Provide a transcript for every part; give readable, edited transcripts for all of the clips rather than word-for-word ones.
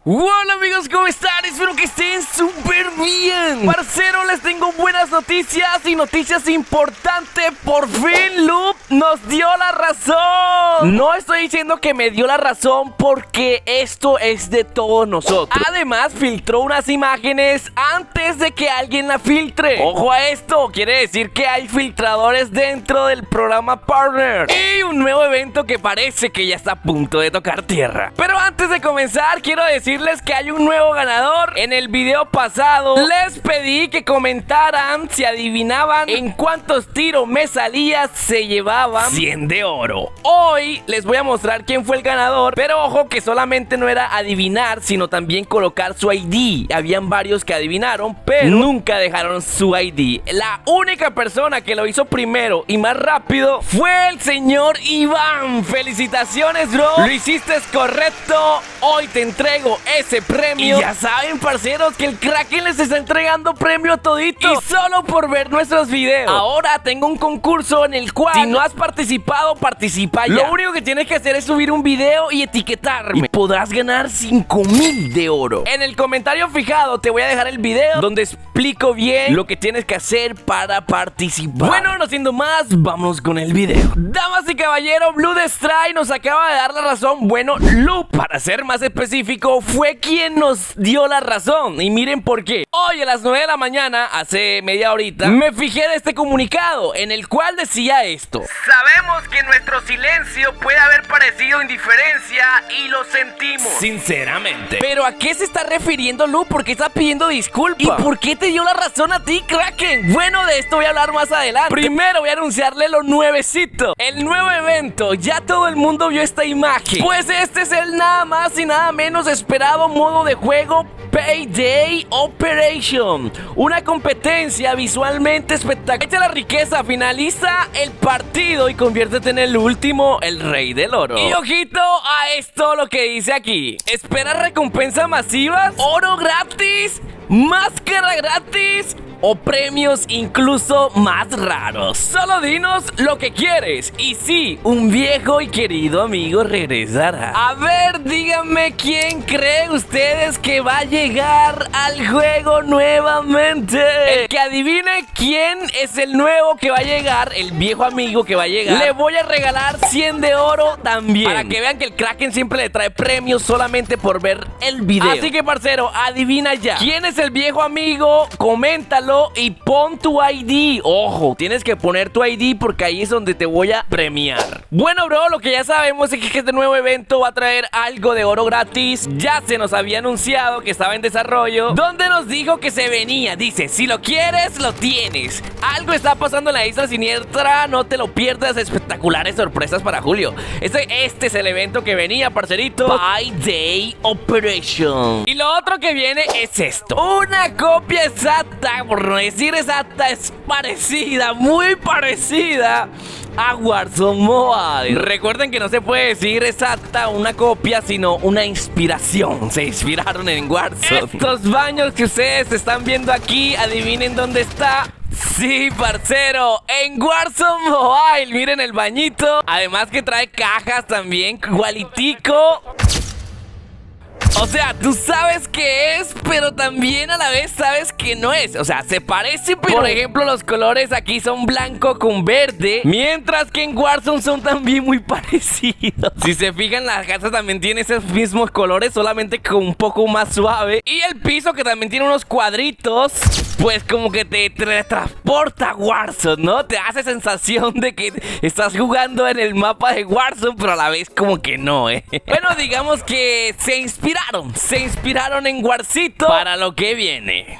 Hola amigos, ¿cómo están? Espero que estén súper bien. Parcero, les tengo buenas noticias y noticias importantes. Por fin Loop nos dio la razón. No estoy diciendo que me dio la razón porque esto es de todos nosotros. Además, filtró unas imágenes antes de que alguien la filtre. Ojo a esto, quiere decir que hay filtradores dentro del programa Partner. Y un nuevo evento que parece que ya está a punto de tocar tierra. Pero antes de comenzar, quiero decirles que hay un nuevo ganador. En el video pasado les pedí que comentaran si adivinaban en cuántos tiros me salía, se llevaban 100 de oro. Hoy les voy a mostrar quién fue el ganador, pero ojo que solamente no era adivinar, sino también colocar su ID. Habían varios que adivinaron, pero nunca dejaron su ID. La única persona que lo hizo primero y más rápido fue el señor Iván. Felicitaciones, bro, lo hiciste correcto. Hoy te entrego ese premio. Y ya saben, parceros, que el Kraken les está entregando premio todito, y solo por ver nuestros videos. Ahora tengo un concurso en el cual, si no has participado, participa ya. Lo único que tienes que hacer es subir un video y etiquetarme, y podrás ganar 5000 de oro. En el comentario fijado te voy a dejar el video donde explico bien lo que tienes que hacer para participar. Bueno, no siendo más, vamos con el video. Damas y caballeros, Blue Strike nos acaba de dar la razón. Bueno, Loop, para ser más específico, fue quien nos dio la razón. Y miren por qué. Hoy a las 9 de la mañana, hace media horita, me fijé de este comunicado en el cual decía esto: sabemos que nuestro silencio puede haber parecido indiferencia y lo sentimos sinceramente. ¿Pero a qué se está refiriendo Loop? ¿Por qué está pidiendo disculpas? ¿Y por qué te dio la razón a ti, Kraken? Bueno, de esto voy a hablar más adelante. Primero voy a anunciarle lo nuevecito, el nuevo evento. Ya todo el mundo vio esta imagen. Pues este es el nada más y nada menos esperado modo de juego Payday Operation, una competencia visualmente espectacular. Echa la riqueza, finaliza el partido y conviértete en el último, el rey del oro. Y ojito a esto, lo que dice aquí: espera recompensas masivas, oro gratis, máscara gratis o premios incluso más raros. Solo dinos lo que quieres. Y sí, un viejo y querido amigo regresará. A ver, díganme quién creen ustedes que va a llegar al juego nuevamente. El que adivine quién es el nuevo que va a llegar, el viejo amigo que va a llegar, le voy a regalar 100 de oro también, para que vean que el Kraken siempre le trae premios solamente por ver el video. Así que, parcero, adivina ya quién es el viejo amigo, coméntalo y pon tu ID. Ojo, tienes que poner tu ID porque ahí es donde te voy a premiar. Bueno, bro, lo que ya sabemos es que este nuevo evento va a traer algo de oro gratis. Ya se nos había anunciado que estaba en desarrollo, donde nos dijo que se venía. Dice, si lo quieres, lo tienes. Algo está pasando en la isla siniestra, no te lo pierdas. Espectaculares sorpresas para julio. Este es el evento que venía, parcerito. Payday Operation. Y lo otro que viene es esto: una copia exacta, por no decir exacta, es parecida, muy parecida a Warzone Mobile. Recuerden que no se puede decir exacta una copia, sino una inspiración. Se inspiraron en Warzone. Estos baños que ustedes están viendo aquí, adivinen dónde está. Sí, parcero, en Warzone Mobile. Miren el bañito. Además que trae cajas también, igualitico. O sea, tú sabes que es, pero también a la vez sabes que no es. O sea, se parece, pero por ejemplo, los colores aquí son blanco con verde, mientras que en Warzone son también muy parecidos. Si se fijan, la casa también tiene esos mismos colores, solamente con un poco más suave. Y el piso, que también tiene unos cuadritos, pues como que te transporta a Warzone, ¿no? Te hace sensación de que estás jugando en el mapa de Warzone, pero a la vez como que no, ¿eh? Bueno, digamos que se inspiraron en Warcito para lo que viene.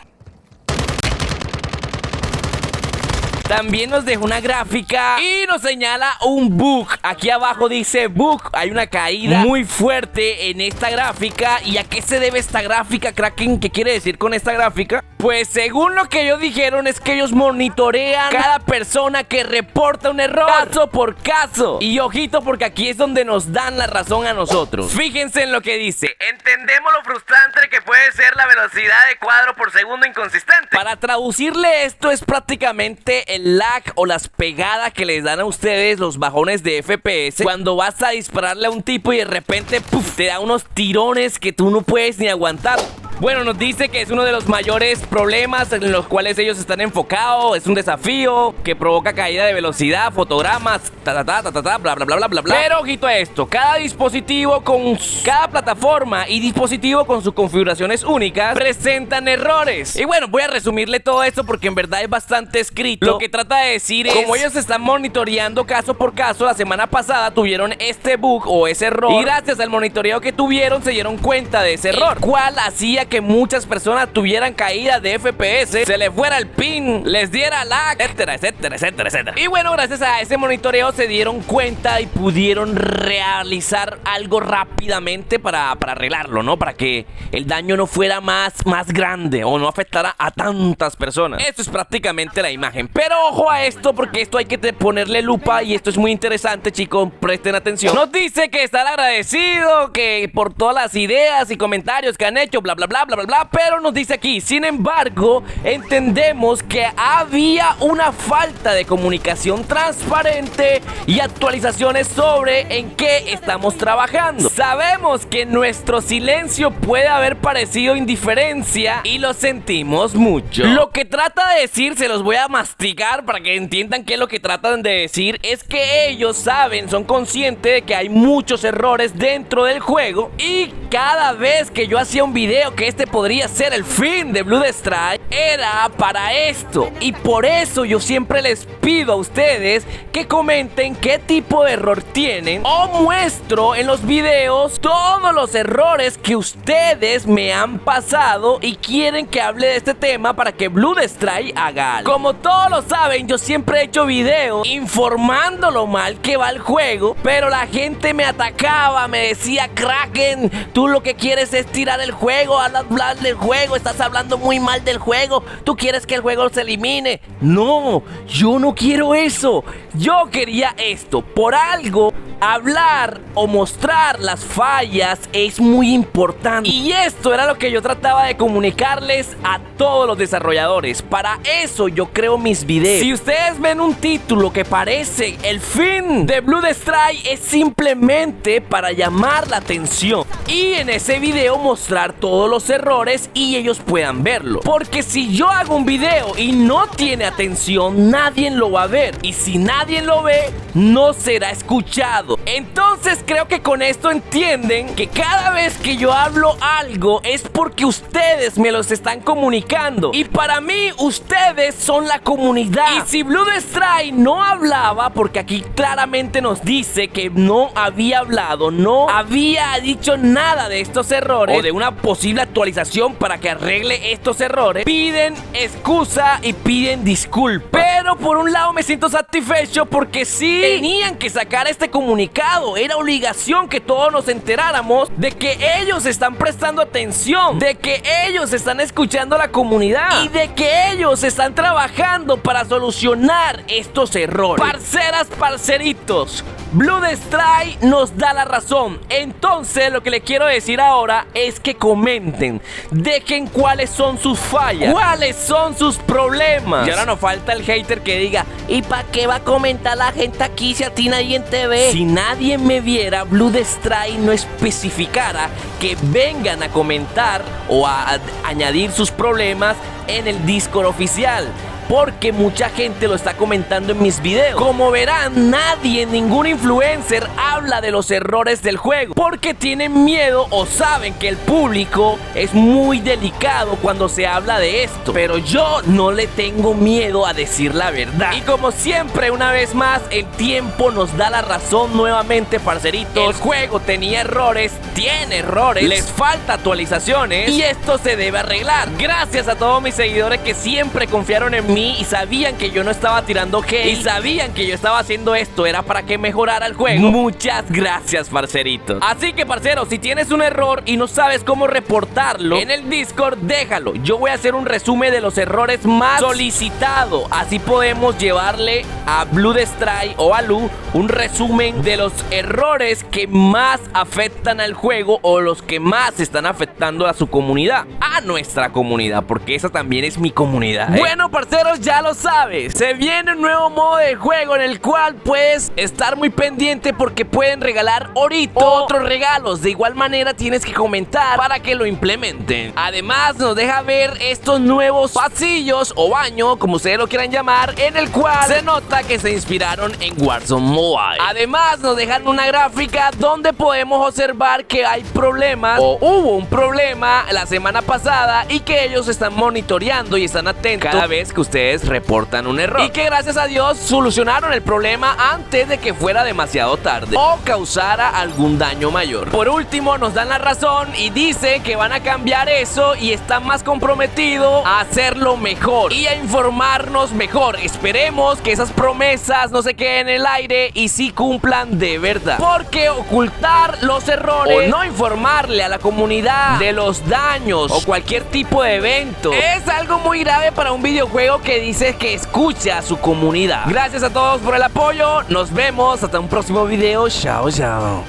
También nos deja una gráfica y nos señala un bug. Aquí abajo dice bug. Hay una caída muy fuerte en esta gráfica. ¿Y a qué se debe esta gráfica, Kraken? ¿Qué quiere decir con esta gráfica? Pues según lo que ellos dijeron, es que ellos monitorean cada persona que reporta un error, caso por caso. Y ojito, porque aquí es donde nos dan la razón a nosotros. Fíjense en lo que dice: entendemos lo frustrante que puede puede ser la velocidad de cuadro por segundo inconsistente. Para traducirle esto es prácticamente el lag o las pegadas que les dan a ustedes los bajones de FPS cuando vas a dispararle a un tipo y de repente ¡puf!, te da unos tirones que tú no puedes ni aguantar. Bueno, nos dice que es uno de los mayores problemas en los cuales ellos están enfocados. Es un desafío que provoca caída de velocidad, fotogramas, bla, bla, bla, bla, bla. Pero ojito a esto, cada dispositivo con cada plataforma y dispositivo con sus configuraciones únicas presentan errores. Y bueno, voy a resumirle todo esto porque en verdad es bastante escrito. Lo que trata de decir es, como ellos están monitoreando caso por caso, la semana pasada tuvieron este bug o ese error. Y gracias al monitoreo que tuvieron se dieron cuenta de ese error, cual hacía que muchas personas tuvieran caída de FPS, se les fuera el ping, les diera lag, etcétera, etcétera, etcétera, etcétera. Y bueno, gracias a ese monitoreo se dieron cuenta y pudieron realizar algo rápidamente para arreglarlo, ¿no? Para que el daño no fuera más grande o no afectara a tantas personas. Esto es prácticamente la imagen. Pero ojo a esto porque esto hay que ponerle lupa y esto es muy interesante, chicos, presten atención. Nos dice que está agradecido que por todas las ideas y comentarios que han hecho, bla, bla, bla, bla, bla, bla, pero nos dice aquí, sin embargo, entendemos que había una falta de comunicación transparente y actualizaciones sobre en qué estamos trabajando. Sabemos que nuestro silencio puede haber parecido indiferencia y lo sentimos mucho. Lo que trata de decir, se los voy a masticar para que entiendan qué es lo que tratan de decir, es que ellos saben, son conscientes de que hay muchos errores dentro del juego y cada vez que yo hacía un video que este podría ser el fin de Blood Strike, era para esto. Y por eso yo siempre les pido a ustedes que comenten qué tipo de error tienen o muestro en los videos todos los errores que ustedes me han pasado y quieren que hable de este tema para que Blood Strike haga algo. Como todos lo saben, yo siempre he hecho videos informando lo mal que va el juego, pero la gente me atacaba, me decía: Kraken, tú lo que quieres es tirar el juego, hablar del juego, estás hablando muy mal del juego, tú quieres que el juego se elimine. No, yo no quiero eso. Yo quería esto. Por algo, hablar o mostrar las fallas es muy importante. Y esto era lo que yo trataba de comunicarles a todos los desarrolladores. Para eso yo creo mis videos. Si ustedes ven un título que parece el fin de Blood Strike, es simplemente para llamar la atención y en ese video mostrar todos los errores y ellos puedan verlo. Porque si yo hago un video y no tiene atención, nadie lo va a ver. Y si nadie lo ve, no será escuchado. Entonces creo que con esto entienden que cada vez que yo hablo algo es porque ustedes me los están comunicando. Y para mí, ustedes son la comunidad. Y si Blood Strike no hablaba, porque aquí claramente nos dice que no había hablado, no había dicho nada de estos errores o de una posible actualización para que arregle estos errores, piden excusa y piden disculpas. Pero por un lado me siento satisfecho porque sí tenían que sacar este comunicado. Era obligación que todos nos enteráramos de que ellos están prestando atención, de que ellos están escuchando a la comunidad y de que ellos están trabajando para solucionar estos errores. Parceras, parceritos, Blood Strike nos da la razón. Entonces lo que les quiero decir ahora es que comenten, dejen cuáles son sus fallas, cuáles son sus problemas. Y ahora nos falta el hater que diga: ¿y para qué va a comentar la gente aquí si a ti nadie te ve? Si nadie me viera, Blood Strike no especificara que vengan a comentar o a añadir sus problemas en el Discord oficial, porque mucha gente lo está comentando en mis videos. Como verán, nadie, ningún influencer habla de los errores del juego, porque tienen miedo o saben que el público es muy delicado cuando se habla de esto. Pero yo no le tengo miedo a decir la verdad. Y como siempre, una vez más, el tiempo nos da la razón nuevamente, parceritos. El juego tenía errores, tiene errores, les falta actualizaciones y esto se debe arreglar. Gracias a todos mis seguidores que siempre confiaron en mí mí y sabían que yo no estaba tirando hate y sabían que yo estaba haciendo esto era para que mejorara el juego, muchas gracias, parcerito. Así que, parcero, si tienes un error y no sabes cómo reportarlo en el Discord, déjalo. Yo voy a hacer un resumen de los errores más solicitados. Así podemos llevarle a Blue Stray o a Lu un resumen de los errores que más afectan al juego o los que más están afectando a su comunidad, a nuestra comunidad, porque esa también es mi comunidad, ¿eh? Bueno, parceros, ya lo sabes, se viene un nuevo modo de juego en el cual puedes estar muy pendiente porque pueden regalar ahorita otros regalos. De igual manera tienes que comentar para que lo implementen. Además nos deja ver estos nuevos pasillos o baño, como ustedes lo quieran llamar, en el cual se nota que se inspiraron en Warzone Mobile. Además nos dejan una gráfica donde podemos observar que hay problemas o hubo un problema la semana pasada y que ellos están monitoreando y están atentos cada vez que ustedes reportan un error, y que gracias a Dios solucionaron el problema antes de que fuera demasiado tarde o causara algún daño mayor. Por último nos dan la razón y dice que van a cambiar eso y están más comprometidos a hacerlo mejor y a informarnos mejor. Esperemos que esas promesas no se queden en el aire y sí cumplan de verdad, porque ocultar los errores o no informarle a la comunidad de los daños o cualquier tipo de evento es algo muy grave para un videojuego que dice que escucha a su comunidad. Gracias a todos por el apoyo, nos vemos hasta un próximo video. Chao, chao.